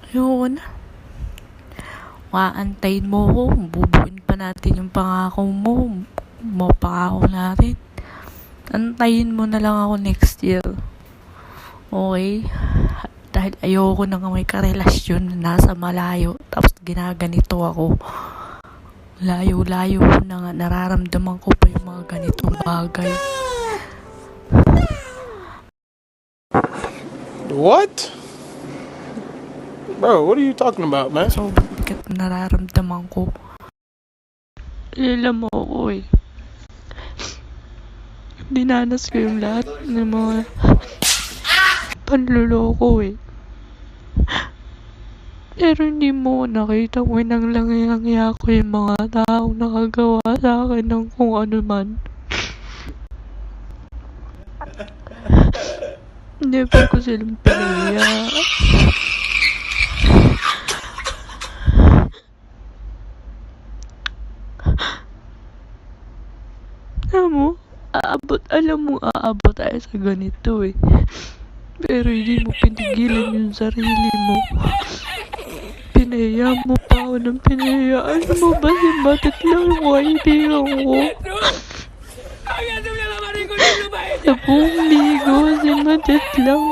Ayoko na. Maantayin mo ko. Bubuin pa natin yung pangako mo. Mapangako natin. Antayin mo na lang ako next year. Okay? Dahil ayoko na nga may karelasyon na nasa malayo. Tapos ginaganito ako. Layo-layo ko na nga. Nararamdaman ko pa yung mga ganitong bagay. What? Bro, what are you talking about, man? Sobrang bigat na nararamdaman ko. Ilala mo ako eh. Dinanas ko yung lahat ng mga panluloko eh. Pero hindi mo nakita mo nang langyangya ko yung mga taong nakagawa sa akin ng kung ano man. Hindi pa ko silang pinaya. Alam mo, aabot tayo sa ganito eh. Pero hindi mo pinigilan yung sarili mo. Pinaya mo pa ako ng pinaya. Ano mo ba si Batit lang yung kaibigan ko? Sa buong ligo, si Batit lang.